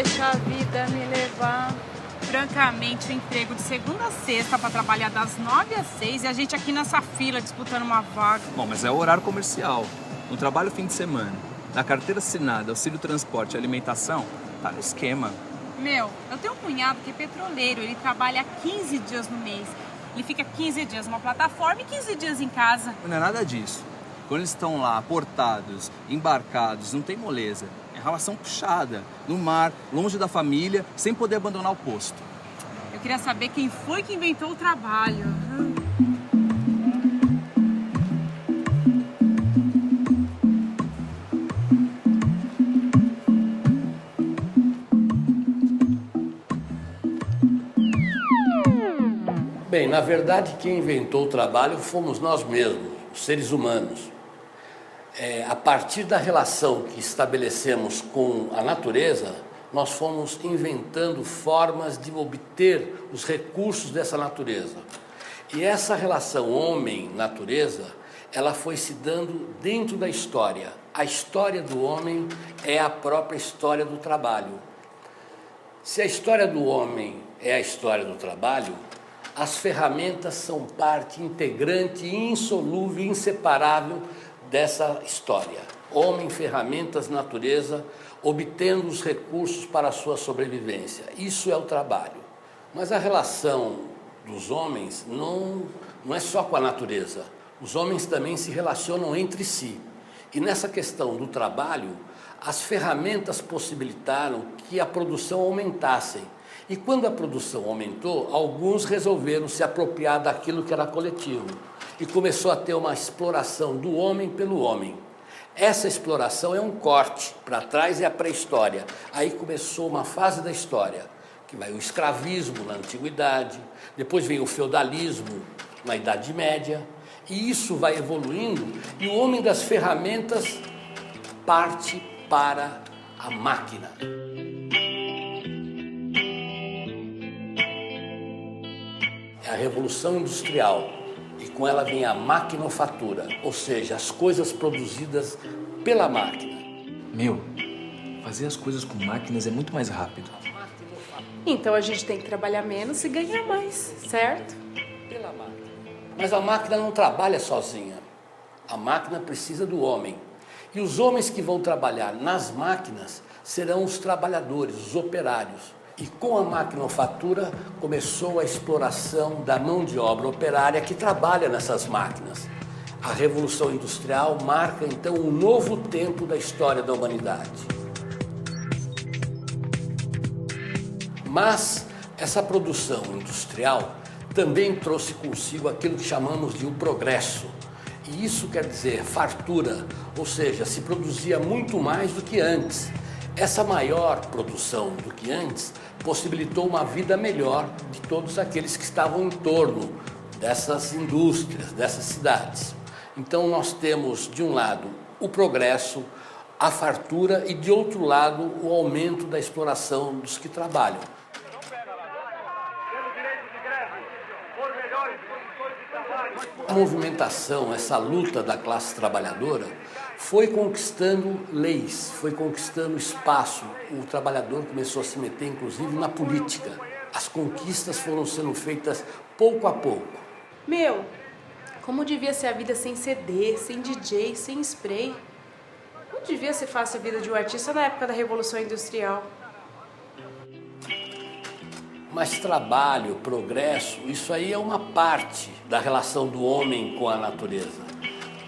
deixa a vida me levar. Francamente, o emprego de segunda a sexta para trabalhar das 9 às 6 e a gente aqui nessa fila disputando uma vaga. Bom, mas é o horário comercial. No trabalho fim de semana, na carteira assinada, auxílio transporte e alimentação, tá no esquema. Meu, eu tenho um cunhado que é petroleiro, ele trabalha 15 dias no mês. Ele fica 15 dias numa plataforma e 15 dias em casa. Não é nada disso. Quando eles estão lá, aportados, embarcados, não tem moleza. É relação puxada, no mar, longe da família, sem poder abandonar o posto. Eu queria saber quem foi que inventou o trabalho. Bem, na verdade, quem inventou o trabalho fomos nós mesmos, os seres humanos. A partir da relação que estabelecemos com a natureza, nós fomos inventando formas de obter os recursos dessa natureza. E essa relação homem-natureza, ela foi se dando dentro da história. A história do homem é a própria história do trabalho. Se a história do homem é a história do trabalho, as ferramentas são parte integrante, insolúvel, inseparável dessa história. Homem, ferramentas, natureza, obtendo os recursos para a sua sobrevivência. Isso é o trabalho. Mas a relação dos homens não é só com a natureza. Os homens também se relacionam entre si. E nessa questão do trabalho, as ferramentas possibilitaram que a produção aumentasse. E quando a produção aumentou, alguns resolveram se apropriar daquilo que era coletivo. E começou a ter uma exploração do homem pelo homem. Essa exploração é um corte, para trás é a pré-história. Aí começou uma fase da história, que vai o escravismo na antiguidade, depois vem o feudalismo na Idade Média, e isso vai evoluindo, e o homem das ferramentas parte para a máquina. É a Revolução Industrial, e com ela vem a maquinofatura, ou seja, as coisas produzidas pela máquina. Meu, fazer as coisas com máquinas é muito mais rápido. Então a gente tem que trabalhar menos e ganhar mais, certo? Pela máquina. Mas a máquina não trabalha sozinha. A máquina precisa do homem. E os homens que vão trabalhar nas máquinas serão os trabalhadores, os operários. E com a maquinofatura começou a exploração da mão de obra operária que trabalha nessas máquinas. A Revolução Industrial marca então um novo tempo da história da humanidade. Mas essa produção industrial também trouxe consigo aquilo que chamamos de o progresso. E isso quer dizer fartura, ou seja, se produzia muito mais do que antes. Essa maior produção do que antes possibilitou uma vida melhor de todos aqueles que estavam em torno dessas indústrias, dessas cidades. Então nós temos, de um lado, o progresso, a fartura e, de outro lado, o aumento da exploração dos que trabalham. A movimentação, essa luta da classe trabalhadora, foi conquistando leis, foi conquistando espaço. O trabalhador começou a se meter, inclusive, na política. As conquistas foram sendo feitas pouco a pouco. Meu, como devia ser a vida sem CD, sem DJ, sem spray? Não devia ser fácil a vida de um artista na época da Revolução Industrial. Mas trabalho, progresso, isso aí é uma parte da relação do homem com a natureza.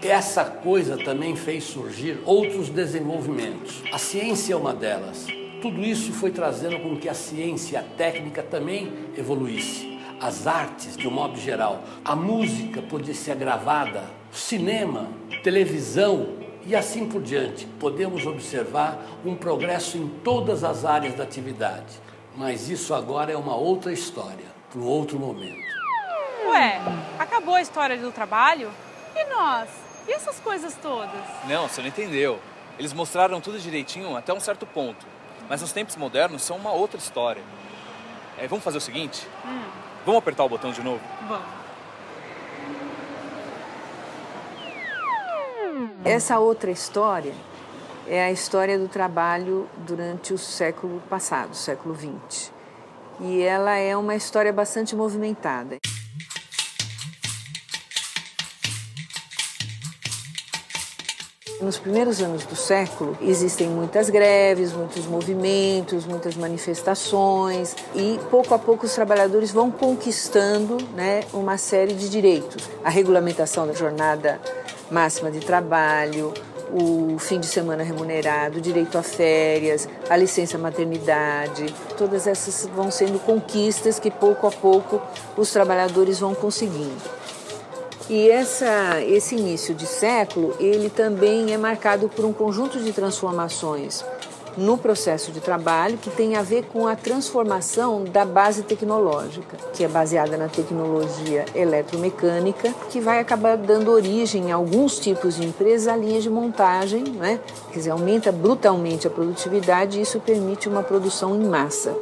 Essa coisa também fez surgir outros desenvolvimentos. A ciência é uma delas. Tudo isso foi trazendo com que a ciência e a técnica também evoluísse. As artes, de um modo geral. A música podia ser gravada, cinema, televisão e assim por diante. Podemos observar um progresso em todas as áreas da atividade. Mas isso agora é uma outra história, para um outro momento. Ué, acabou a história do trabalho? E nós? E essas coisas todas? Não, você não entendeu. Eles mostraram tudo direitinho até um certo ponto. Mas nos tempos modernos são uma outra história. Vamos fazer o seguinte? Vamos apertar o botão de novo? Vamos. Essa outra história é a história do trabalho durante o século passado, século XX. E ela é uma história bastante movimentada. Nos primeiros anos do século, existem muitas greves, muitos movimentos, muitas manifestações e, pouco a pouco, os trabalhadores vão conquistando, né, uma série de direitos. A regulamentação da jornada máxima de trabalho, o fim de semana remunerado, o direito a férias, a licença maternidade, todas essas vão sendo conquistas que, pouco a pouco, os trabalhadores vão conseguindo. E esse início de século, ele também é marcado por um conjunto de transformações no processo de trabalho que tem a ver com a transformação da base tecnológica, que é baseada na tecnologia eletromecânica, que vai acabar dando origem a alguns tipos de empresas a linhas de montagem, né? Quer dizer, aumenta brutalmente a produtividade e isso permite uma produção em massa.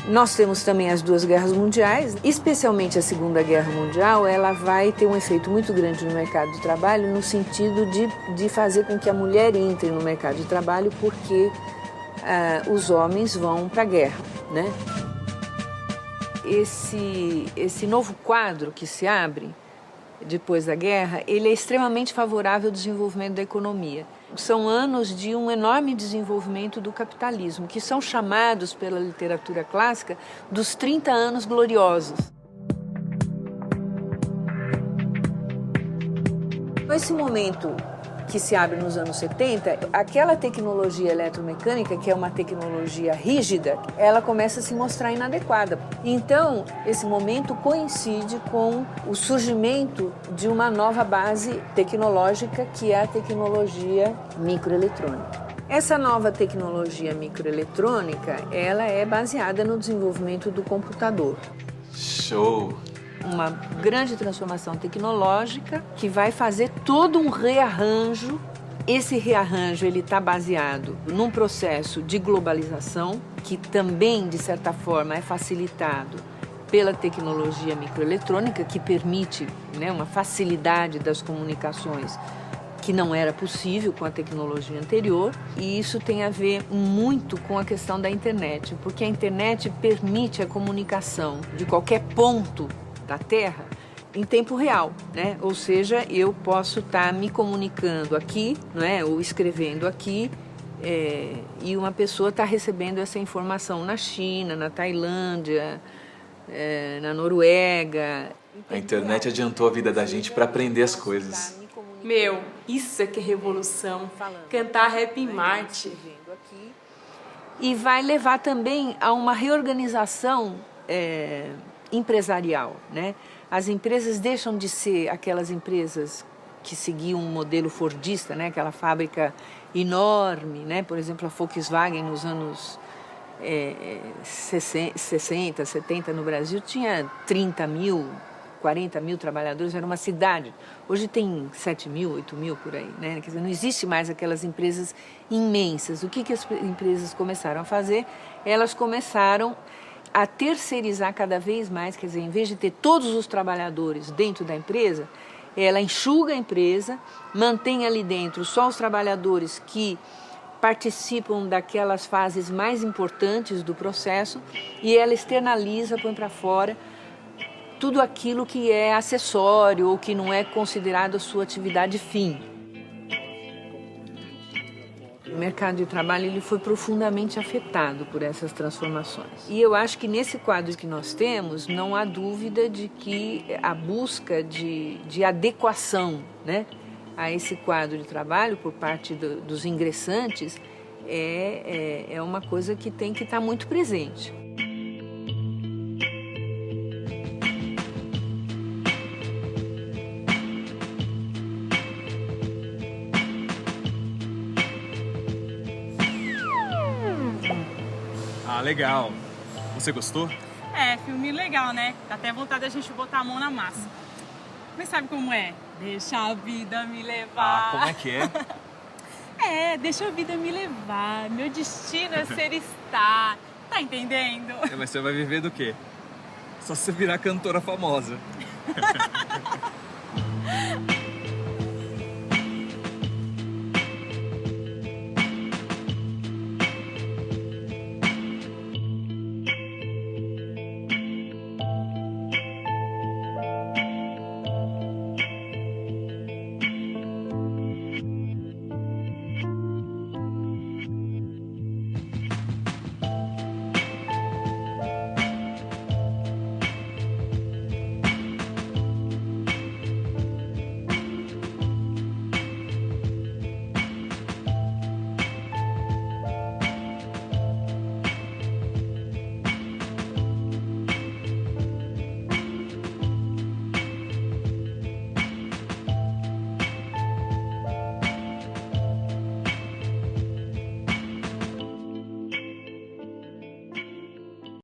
Nós temos também as duas guerras mundiais, especialmente a Segunda Guerra Mundial, ela vai ter um efeito muito grande no mercado de trabalho no sentido de fazer com que a mulher entre no mercado de trabalho porque os homens vão para a guerra, né? Esse novo quadro que se abre depois da guerra, ele é extremamente favorável ao desenvolvimento da economia. São anos de um enorme desenvolvimento do capitalismo, que são chamados pela literatura clássica dos 30 anos gloriosos. Nesse momento que se abre nos anos 70, aquela tecnologia eletromecânica, que é uma tecnologia rígida, ela começa a se mostrar inadequada. Então, esse momento coincide com o surgimento de uma nova base tecnológica, que é a tecnologia microeletrônica. Essa nova tecnologia microeletrônica, ela é baseada no desenvolvimento do computador. Show! Uma grande transformação tecnológica que vai fazer todo um rearranjo. Esse rearranjo ele está baseado num processo de globalização que também, de certa forma, é facilitado pela tecnologia microeletrônica, que permite, né, uma facilidade das comunicações que não era possível com a tecnologia anterior. E isso tem a ver muito com a questão da internet, porque a internet permite a comunicação de qualquer ponto da Terra em tempo real, né? Ou seja, eu posso estar me comunicando aqui, não é? Ou escrevendo aqui, e uma pessoa está recebendo essa informação na China, na Tailândia, na Noruega. A internet adiantou a vida da gente para aprender as coisas. Meu, isso é que é revolução. Cantar rap em Marte. E vai levar também a uma reorganização empresarial, né? As empresas deixam de ser aquelas empresas que seguiam um modelo fordista, né? Aquela fábrica enorme, né? Por exemplo, a Volkswagen nos anos 60, 70 no Brasil tinha 30 mil, 40 mil trabalhadores, era uma cidade. Hoje tem 7 mil, 8 mil por aí, né? Quer dizer, não existe mais aquelas empresas imensas. O que as empresas começaram a fazer? Elas começaram a terceirizar cada vez mais, quer dizer, em vez de ter todos os trabalhadores dentro da empresa, ela enxuga a empresa, mantém ali dentro só os trabalhadores que participam daquelas fases mais importantes do processo e ela externaliza, põe para fora tudo aquilo que é acessório ou que não é considerado a sua atividade fim. O mercado de trabalho ele foi profundamente afetado por essas transformações. E eu acho que nesse quadro que nós temos, não há dúvida de que a busca de adequação, né, a esse quadro de trabalho por parte dos ingressantes é uma coisa que tem que estar muito presente. Ah, legal. Você gostou? É, filme legal, né? Dá até vontade da gente botar a mão na massa. Mas sabe como é? Deixa a vida me levar. Ah, como é que é? Deixa a vida me levar. Meu destino é ser estar. Tá entendendo? Mas você vai viver do quê? Só se você virar cantora famosa.